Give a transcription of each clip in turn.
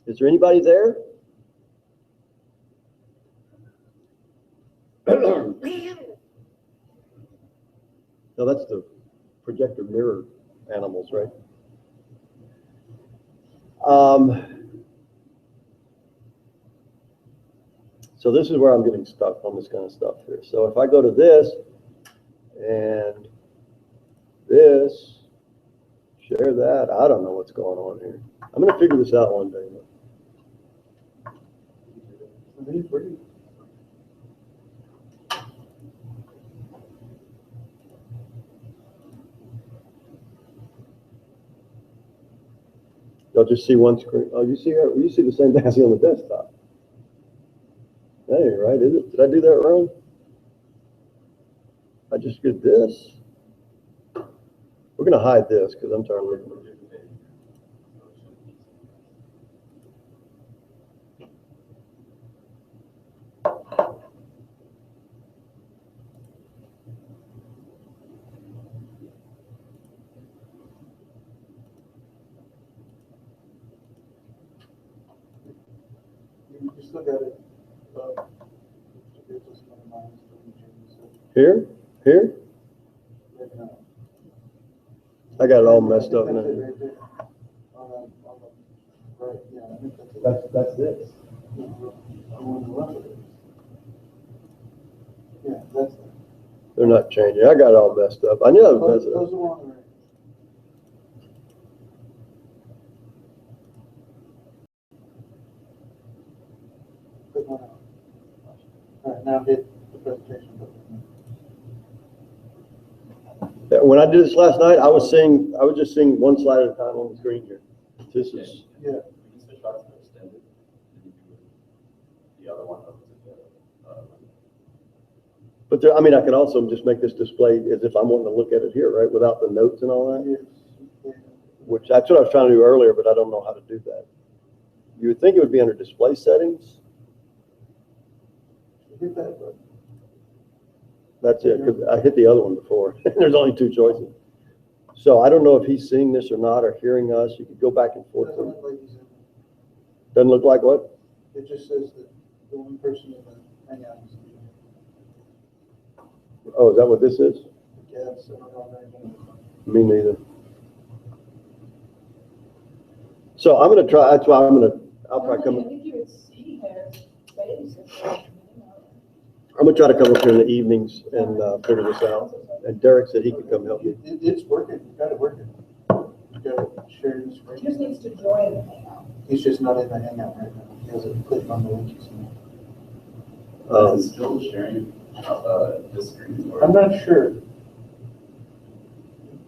Is there anybody there? No, that's the projector mirror animals, right? So this is where I'm getting stuck on this kind of stuff here. So if I go to this and this, share that, I don't know what's going on here. I'm going to figure this out one day. You'll just see one screen. Oh, you see the same thing I see on the desktop. That ain't right, is it? Did I do that wrong? I just did this. We're going to hide this because I'm trying to look. You just look at it. Here? Here? I got it all messed up now. That's this. Yeah, that's it. They're not changing. I got it all messed up. I knew I was messing Those up. are on the right. Click one out. All right, now hit the presentation button. Yeah, when I did this last night, I was just seeing one slide at a time on the screen here. This is, Yeah. You can switch out to extended, and you do the other one up to the, but there, I mean, I can also just make this display as if I'm wanting to look at it here, right, without the notes and all that. Yes. Yeah. Which that's what I was trying to do earlier, but I don't know how to do that. You would think it would be under display settings. Hit that button. That's it, because I hit the other one before. There's only two choices. So I don't know if he's seeing this or not, or hearing us. You could go back and forth. Doesn't look like he's in. Doesn't look like what? It just says that the one person in the hangout is. Oh, is that what this is? Yes, I don't know anything. Me neither. So I'm gonna try, that's why I'll probably come, I think you would see their face. I'm gonna try to come up here in the evenings and figure this out. And Derek said he could come help me. It's working. You got it working. You got it sharing the He screen. just needs to join the hangout. He's just not in the hangout right now. He hasn't clicked on the link. He's in. is it still sharing, this screen? Or? I'm not sure.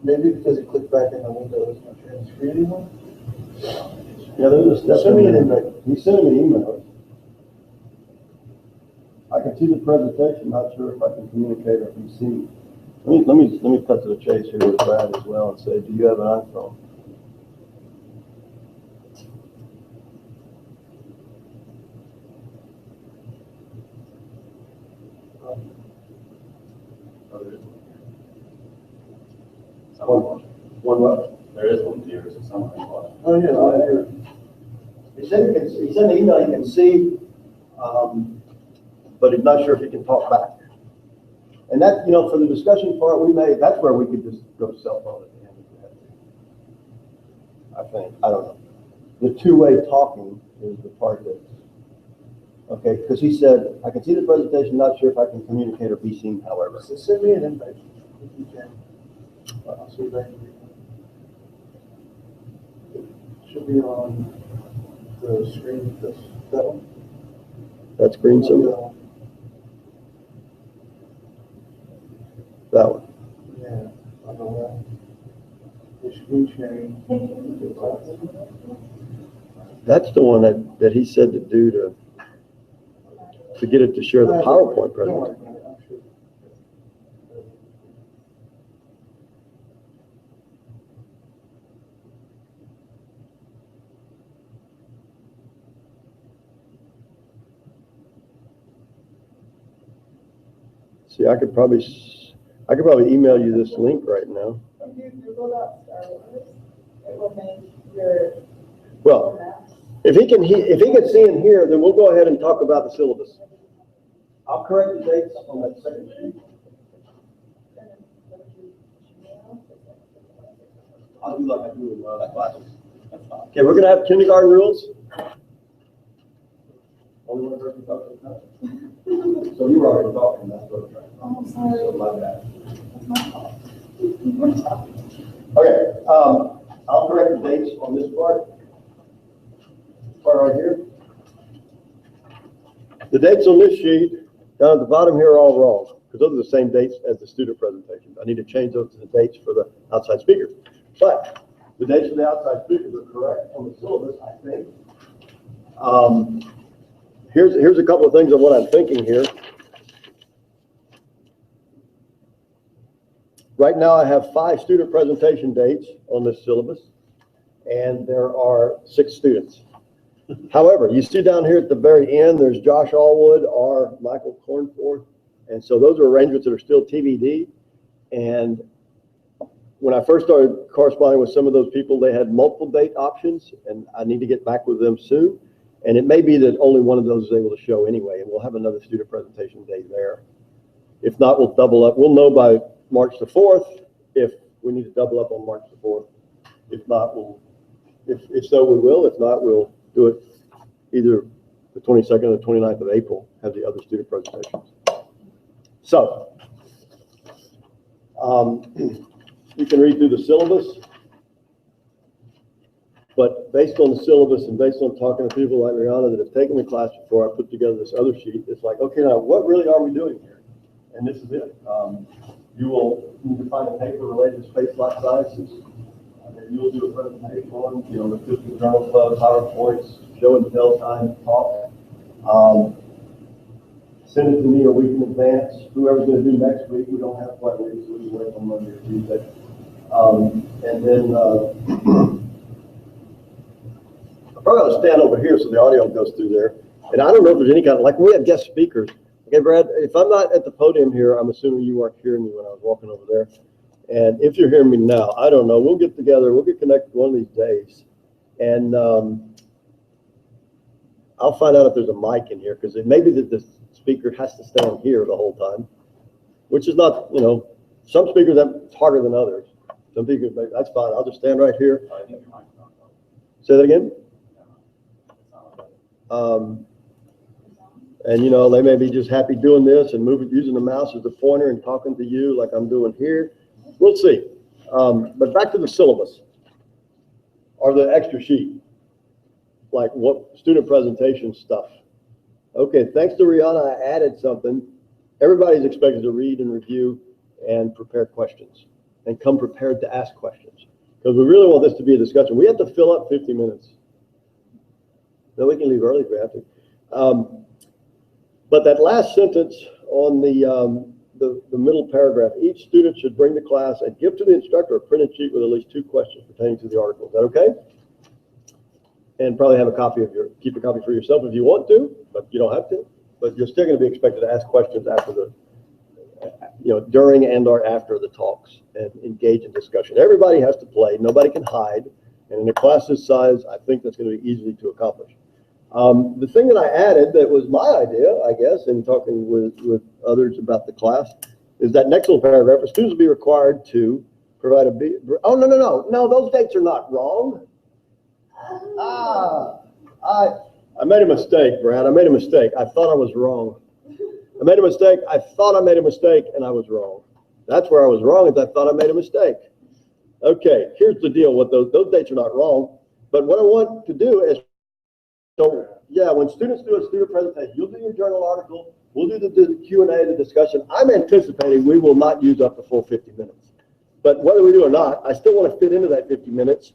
Maybe because he clicked back in the window, it's not sharing the screen anymore. Yeah, there's a step. Send me an invite. He sent me an email. I can see the presentation, not sure if I can communicate or if he's seen. Let me cut to the chase here with Brad as well and say, do you have an iPhone? Oh, there is one. One what? There is one here, so someone watch. Oh, yeah. He sent an email, he can see, but he's not sure if he can talk back. And that, you know, for the discussion part we made, that's where we could just go cell phone at the end if we had to. I think, I don't know. The two-way talking is the part that's, okay, because he said, I can see the presentation, not sure if I can communicate or be seen, however. So send me an invite if you can. I'll see if I can do it. It should be on the screen, that one. That's green symbol, that one. Yeah, I know that. The screen sharing. That's the one that he said to do to get it to share the PowerPoint presentation. I'm sure. See, I could probably email you this link right now. If you Google that Star Wars, it will make your Well, maps. If he can see and hear, then we'll go ahead and talk about the syllabus. I'll correct the dates on that second sheet. I'll do like I do in classes. Okay, we're gonna have kindergarten rules. Only one person talking about it. So you were already talking, that's what I'm trying. Oh, sorry. So my bad. That's my fault. We're talking. Okay, I'll correct the dates on this part right here. The dates on this sheet down at the bottom here are all wrong, because those are the same dates as the student presentations. I need to change those to the dates for the outside speakers. But the dates for the outside speakers are correct on the syllabus, I think. Here's a couple of things of what I'm thinking here. Right now I have 5 student presentation dates on this syllabus, and there are 6 students. However, you see down here at the very end, there's Josh Allwood or Michael Cornforth, and so those are arrangements that are still TBD. And when I first started corresponding with some of those people, they had multiple date options, and I need to get back with them soon. And it may be that only one of those is able to show anyway, and we'll have another student presentation day there. If not, we'll double up. We'll know by March the 4th if we need to double up on March the 4th. If not, if so, we will. If not, we'll do it either the 22nd or the 29th of April, have the other student presentations. So, you can read through the syllabus, but based on the syllabus and based on talking to people like Rihanna that have taken the class before I put together this other sheet, it's like, okay, now what really are we doing here? And this is it. You will need to find a paper related to space life sciences. And you will do a presentation on, the Physical Journal Club, PowerPoints, show and tell time, talk. Send it to me a week in advance. Whoever's going to do next week, we don't have quite a week, so we can wait on Monday or Tuesday. And then I probably ought to stand over here so the audio goes through there. And I don't know if there's any kind of, like we have guest speakers. Okay, Brad, if I'm not at the podium here, I'm assuming you weren't hearing me when I was walking over there. And if you're hearing me now, I don't know. We'll get together. We'll get connected one of these days. And I'll find out if there's a mic in here, because it may be that the speaker has to stand here the whole time, which is not, some speakers it's harder than others. Some speakers, that's fine. I'll just stand right here. I think your mic's not on. Say that again? It's not on. And they may be just happy doing this and using the mouse as the pointer and talking to you like I'm doing here. We'll see. But back to the syllabus or the extra sheet, like what student presentation stuff. Okay, thanks to Rihanna, I added something. Everybody's expected to read and review and prepare questions and come prepared to ask questions, because we really want this to be a discussion. We have to fill up 50 minutes. Then we can leave early if we have to. But that last sentence on the middle paragraph, each student should bring to class and give to the instructor a printed sheet with at least 2 questions pertaining to the article. Is that okay? And probably have keep a copy for yourself if you want to, but you don't have to. But you're still going to be expected to ask questions after during and or after the talks and engage in discussion. Everybody has to play. Nobody can hide. And in a class this size, I think that's going to be easy to accomplish. The thing that I added that was my idea, I guess, in talking with others about the class, is that next little paragraph, students will be required to provide no, those dates are not wrong. I made a mistake, Brad. I made a mistake. I thought I was wrong. I made a mistake. I thought I made a mistake, and I was wrong. That's where I was wrong, is I thought I made a mistake. Okay, here's the deal. What those dates are not wrong, but what I want to do is, when students do a student presentation, you'll do your journal article, we'll do the Q&A, the discussion. I'm anticipating we will not use up the full 50 minutes. But whether we do or not, I still want to fit into that 50 minutes.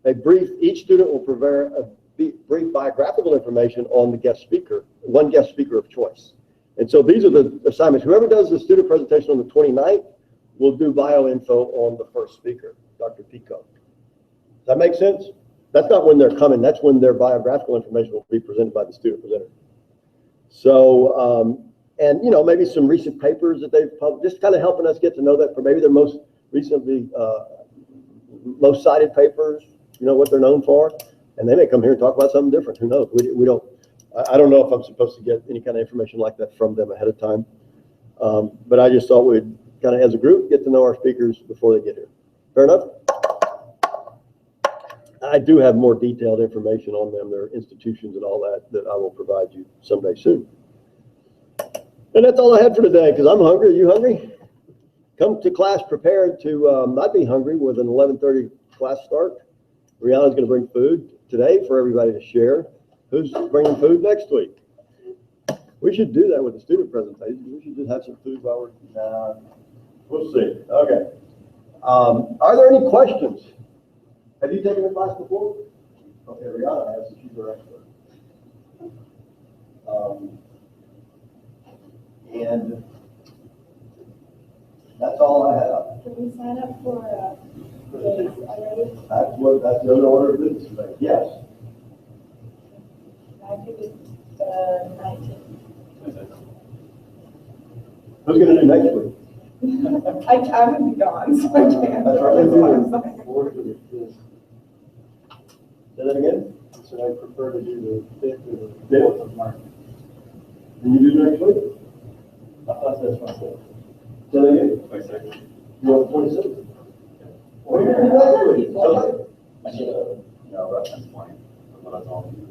Each student will prepare a brief biographical information on the guest speaker, one guest speaker of choice. And so these are the assignments. Whoever does the student presentation on the 29th will do bio info on the first speaker, Dr. Pico. Does that make sense? That's not when they're coming. That's when their biographical information will be presented by the student presenter. So, and maybe some recent papers that they've published, just kind of helping us get to know that for maybe their most recently, most cited papers, what they're known for. And they may come here and talk about something different. Who knows? We don't, I don't know if I'm supposed to get any kind of information like that from them ahead of time. But I just thought we'd kind of, as a group, get to know our speakers before they get here. Fair enough? I do have more detailed information on them, their institutions and all that I will provide you someday soon. And that's all I had for today, because I'm hungry. Are you hungry? Come to class prepared to not be hungry with an 11:30 class start. Rihanna's going to bring food today for everybody to share. Who's bringing food next week? We should do that with the student presentation. We should just have some food while we're, we'll see. Okay. Are there any questions? Have you taken the class before? Okay, Rihanna has, she's our expert. And that's all I have. Can we sign up for days already? That's the other order of business today. Yes. I think it's the 19th. Who's going to do next week? I'm gonna be gone, so I can't. That's right. That's why I'm sorry. Fourth or the fifth. Say that again? I said I prefer to do the 5th or the 4th of March. Can you do next week? I thought that's my fault. Say that again? 22nd. You want the 26th? What are you going to do next week? Sunday? I need a, reference point for what I told you.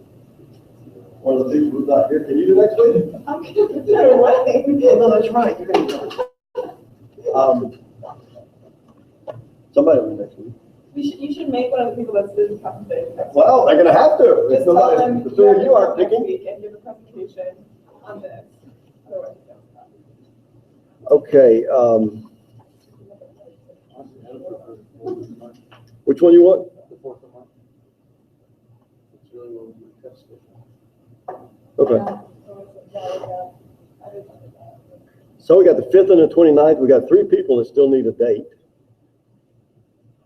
One of the people who's not here, can you do next week? I'm gonna do it away. No, that's right. You're going to do somebody will do next week. You should make one of the people that's doing the presentation. Well, they're going to have to. If Just tell nobody, them the two of you aren't next picking. week and give a presentation on this. Otherwise, you don't stop. Okay, Honestly, I would prefer the 4th of March. which one you want? The 4th of March. It's really what we test it. Okay. I didn't know that. So we got the 5th and the 29th. We got 3 people that still need a date.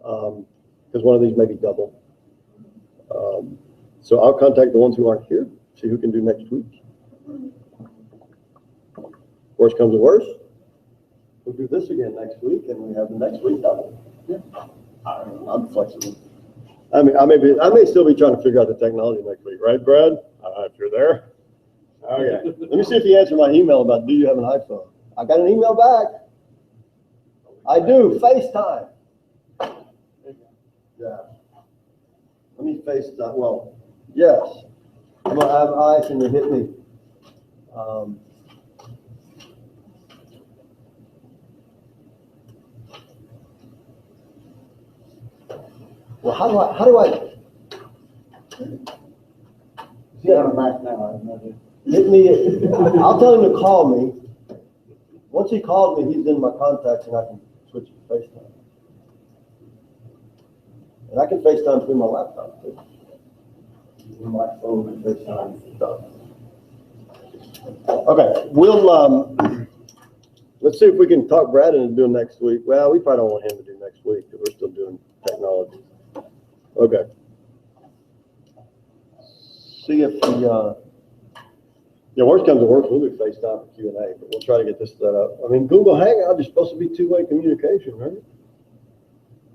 Because one of these may be double. So I'll contact the ones who aren't here, see who can do next week. Worst comes to worst, we'll do this again next week, and we have the next week double. Yeah. I'm flexible. I mean, I may still be trying to figure out the technology next week, right, Brad? If you're there. Okay. Let me see if you answered my email about, do you have an iPhone? I got an email back. I do, FaceTime. Yeah. Let me FaceTime, well, yes. I'm gonna have eyes and you hit me. Well, how do I? He's on a Mac now, I have no idea. Hit me, I'll tell him to call me. Once he called me, he's in my contacts and I can switch to FaceTime. And I can FaceTime through my laptop too. Using my phone and FaceTime stuff. Okay, we'll, let's see if we can talk Brad into doing next week. Well, we probably don't want him to do next week because we're still doing technology. Okay. See if the, worst comes to worst, we'll do FaceTime for Q&A, but we'll try to get this set up. I mean, Google Hangout is supposed to be two-way communication, right?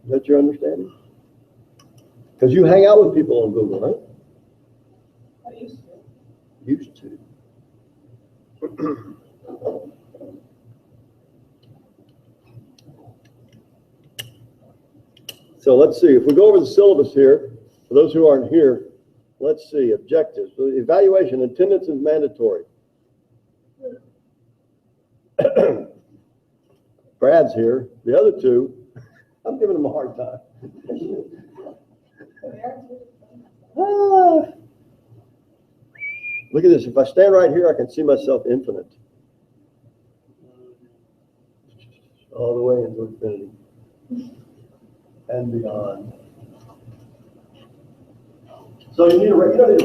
Is that your understanding? Because you hang out with people on Google, right? I used to. Used to. So let's see, if we go over the syllabus here, for those who aren't here, let's see, objectives. So evaluation, attendance is mandatory. Brad's here. The other two, I'm giving them a hard time. Look at this. If I stand right here, I can see myself infinite. All the way into infinity and beyond. So you don't need a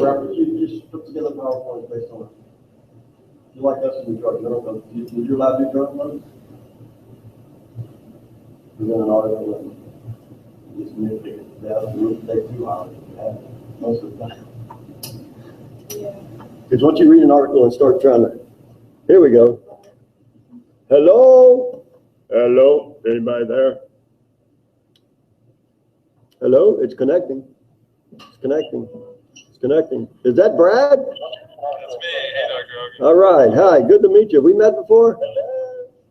reference. You just put together PowerPoint based on it. You like us to do drug notes? Would you allow to do drug notes? Present an article and just nitpick it down. It would take 2 hours to have it most of the time. Yeah. Because once you read an article and start trying to, here we go. Hello? Hello? Anybody there? Hello? It's connecting. It's connecting. It's connecting. Is that Brad? That's me. Hey, Dr. Hogan. All right. Hi. Good to meet you. We met before? I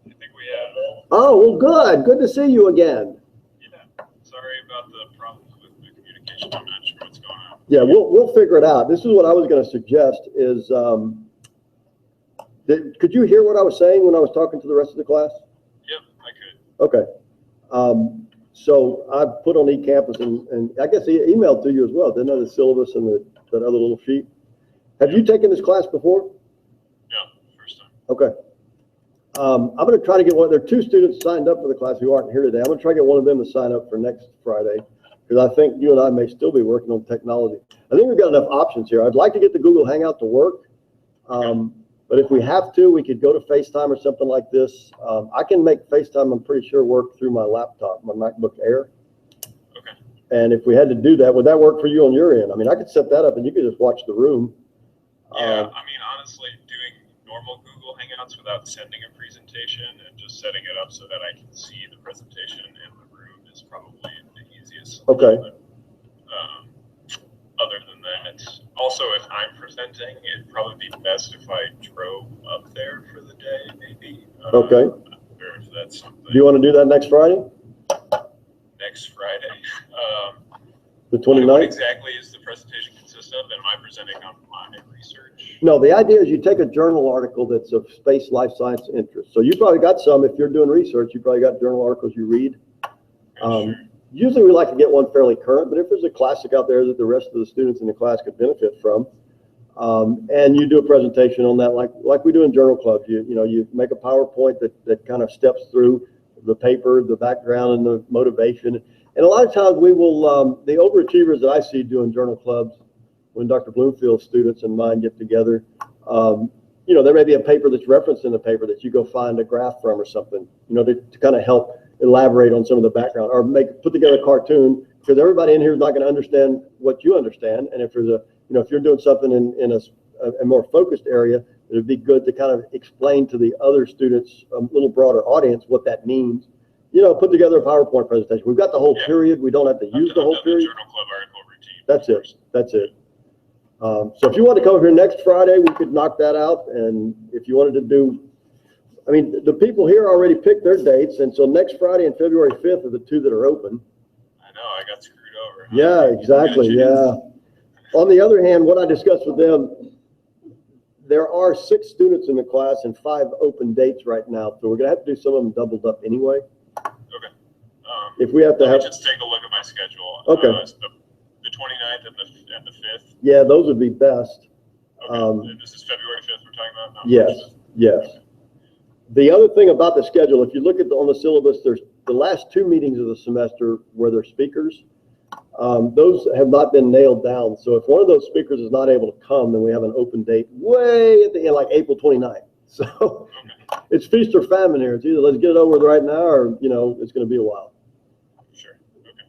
think we have. Oh, well, good. Good to see you again. Yeah. Sorry about the problems with the communication. I'm not sure what's going on. Yeah, we'll figure it out. This is what I was going to suggest is, could you hear what I was saying when I was talking to the rest of the class? Yep, I could. Okay. So I put on eCampus and I guess he emailed to you as well, didn't I? The syllabus and that other little sheet. Have you taken this class before? No, first time. Okay. I'm going to try to get there are 2 students signed up for the class who aren't here today. I'm going to try to get one of them to sign up for next Friday because I think you and I may still be working on technology. I think we've got enough options here. I'd like to get the Google Hangout to work. But if we have to, we could go to FaceTime or something like this. I can make FaceTime, I'm pretty sure, work through my laptop, my MacBook Air. Okay. And if we had to do that, would that work for you on your end? I mean, I could set that up and you could just watch the room. Yeah, I mean, honestly, doing normal Google Hangouts without sending a presentation and just setting it up so that I can see the presentation in the room is probably the easiest. Okay. Other than that, also if I'm presenting, it'd probably be best if I drove up there for the day, maybe. Okay. Or if that's something. Do you want to do that next Friday? Next Friday. The What 29th? exactly is the presentation consist of? Am I presenting on my research? No, the idea is you take a journal article that's of space life science interest. So you probably got some, if you're doing research, you probably got journal articles you read. Sure. Usually we like to get one fairly current, but if there's a classic out there that the rest of the students in the class could benefit from, and you do a presentation on that, like we do in journal clubs, you make a PowerPoint that kind of steps through the paper, the background, and the motivation. And a lot of times we will, the overachievers that I see doing journal clubs, when Dr. Bloomfield's students and mine get together, there may be a paper that's referenced in the paper that you go find a graph from or something, to kind of help elaborate on some of the background, or put together a cartoon, because everybody in here is not going to understand what you understand. And if there's if you're doing something in a more focused area, it'd be good to kind of explain to the other students, a little broader audience, what that means. Put together a PowerPoint presentation. We've got the whole period. We don't have to use the whole period. Journal club article routine. That's it. That's it. So if you want to come up here next Friday, we could knock that out. And if you wanted to do, the people here already picked their dates, and so next Friday and February 5th are the 2 that are open. I know, I got screwed over. Yeah, exactly, yeah. On the other hand, what I discussed with them, there are 6 students in the class and 5 open dates right now, so we're going to have to do some of them doubled up anyway. Okay. If we have to Let have, me just take a look at my schedule. Okay. The 29th and the 5th. yeah, those would be best. Okay. And this is February 5th we're talking about? Not Yes, March 5th. yes. The other thing about the schedule, if you look at on the syllabus, there's the last 2 meetings of the semester where they're speakers. Those have not been nailed down. So if one of those speakers is not able to come, then we have an open date way at the end, like April 29th. So it's feast or famine here. It's either let's get it over with right now, or it's going to be a while. Sure. Okay.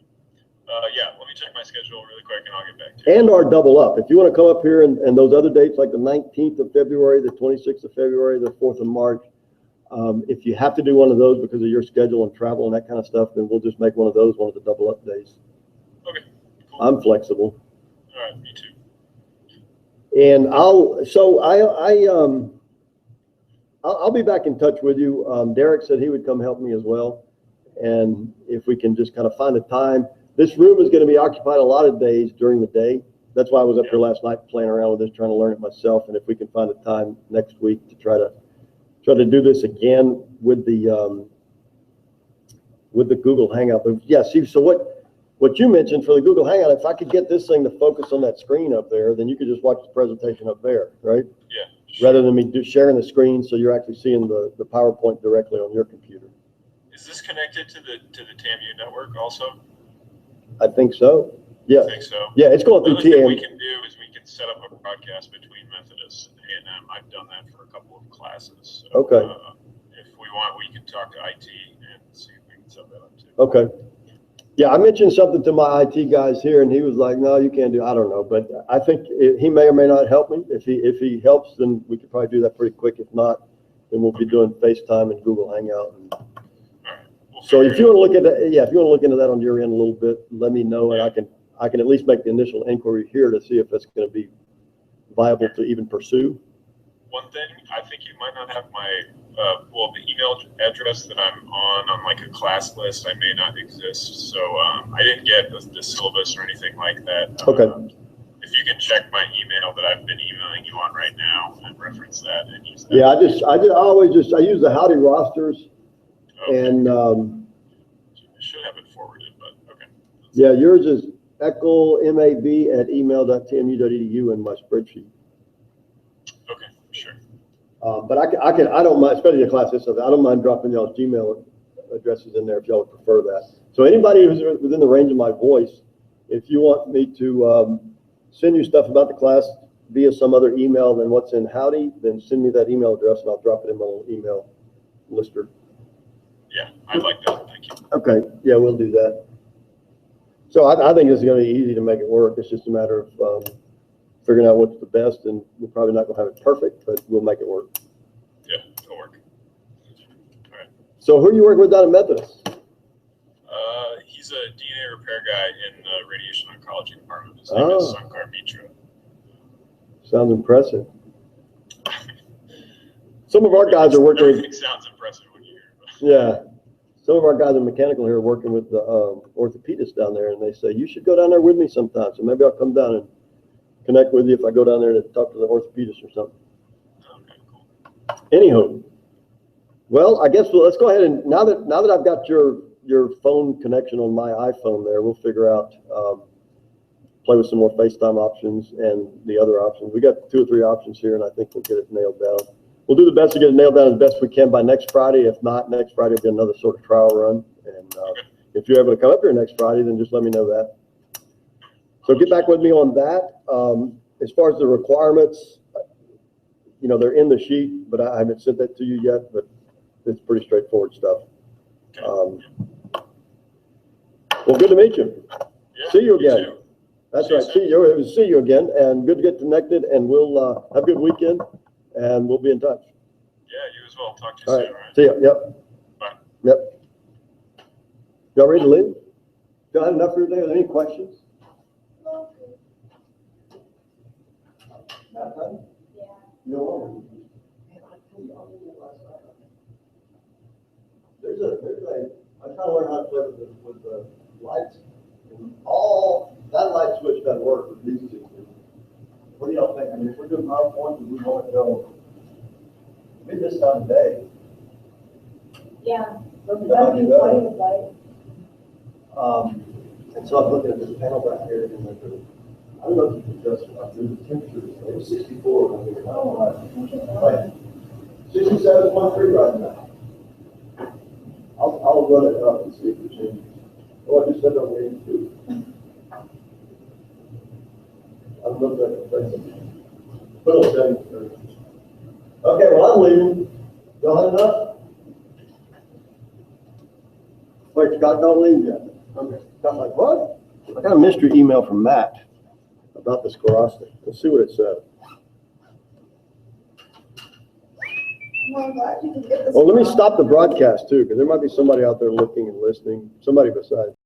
Yeah, let me check my schedule really quick and I'll get back to you. And our double up. If you want to come up here and those other dates, like the 19th of February, the 26th of February, the 4th of March, if you have to do one of those because of your schedule and travel and that kind of stuff, then we'll just make one of those one of the double up days. Okay. Cool. I'm flexible. All right, me too. And I'll be back in touch with you. Derek said he would come help me as well. And if we can just kind of find a time, this room is going to be occupied a lot of days during the day. That's why I was up here last night playing around with this, trying to learn it myself. And if we can find a time next week to try to do this again with the Google Hangout. But yeah, see, so what you mentioned for the Google Hangout, if I could get this thing to focus on that screen up there, then you could just watch the presentation up there, right? Yeah. Sure. Rather than me sharing the screen, so you're actually seeing the PowerPoint directly on your computer. Is this connected to the TAMU network also? I think so. Yeah. I think so. Yeah, it's going through Another thing we TAM. can do is we can set up a broadcast between Methodist and A&M. I've done that for a couple of classes. So, Okay. If we want, we can talk to IT and see if we can set that up too. Okay. Yeah, I mentioned something to my IT guys here, and he was like, "No, you can't do." I don't know, but I think he may or may not help me. If he helps, then we could probably do that pretty quick. If not, then we'll be doing FaceTime and Google Hangout. All right. We'll So figure if you want to look at that, yeah, if you want to look into that on your end a little bit, let me know, and I can I can at least make the initial inquiry here to see if it's going to be viable to even pursue. One thing, I think you might not have my, well, the email address that I'm on like a class list, I may not exist. So I didn't get the syllabus or anything like that. Okay. If you can check my email that I've been emailing you on right now and reference that and use that. Yeah, I use the Howdy rosters, Okay. and I should have it forwarded, but okay. yeah, yours is eckelmab@email.tmu.edu in my spreadsheet. Okay, sure. But I don't mind, especially a class this, I don't mind dropping y'all's Gmail addresses in there if y'all would prefer that. So anybody who's within the range of my voice, if you want me to send you stuff about the class via some other email than what's in Howdy, then send me that email address and I'll drop it in my little email lister. Yeah, I'd like that. Thank you. Okay, yeah, we'll do that. So I think it's going to be easy to make it work. It's just a matter of figuring out what's the best, and we're probably not going to have it perfect, but we'll make it work. Yeah, it'll work. All right. So who are you working with down at Methodist? He's a DNA repair guy in the radiation oncology department. His name is Sankar Mitra. Sounds impressive. Some of our guys are working with, Everything sounds impressive when you hear it. yeah, some of our guys in mechanical here are working with the orthopedists down there, and they say, you should go down there with me sometime. So maybe I'll come down and connect with you if I go down there to talk to the orthopedist or something. Okay, cool. Anyhow, well, I guess let's go ahead and now that I've got your phone connection on my iPhone there, we'll figure out, play with some more FaceTime options and the other options. We got 2 or 3 options here, and I think we'll get it nailed down. We'll do the best to get it nailed down as best we can by next Friday. If not, next Friday will be another sort of trial run. And if you're able to come up here next Friday, then just let me know that. So get back with me on that. As far as the requirements, you know, they're in the sheet, but I haven't sent that to you yet, but it's pretty straightforward stuff. Well, good to meet you. Yeah, See you again. too. That's See you right. soon. See you again, and good to get connected, and we'll have a good weekend, and we'll be in touch. Yeah, you as well. Talk to you All soon, right. all right? See you. Yep. Bye. Yep. Y'all ready to leave? Y'all have enough for today? Are there any questions? Not done? Yeah. No. I kind of learned how to play with the lights. And all, that light switch doesn't work with these two. What do y'all think? I mean, if we're doing PowerPoint, we want to go, maybe this time of day. Yeah. That'd be That'd be better. quite a light. And so I'm looking at this panel back here, and I don't know if you can adjust it. The temperature is 64 when we were right. 67.3 right now. I'll run it up and see if it changes. Oh, I just said I'm waiting to. I'm looking at the thing. Put on 7:30. Okay, well, I'm leaving. Y'all have enough? Wait, Scott, don't leave yet. Okay. Scott's like, what? I got a mystery email from Matt about the sclerostic. Let's see what it said. Well, I'm glad you can get this. Well, let me stop the broadcast too, because there might be somebody out there looking and listening, somebody besides.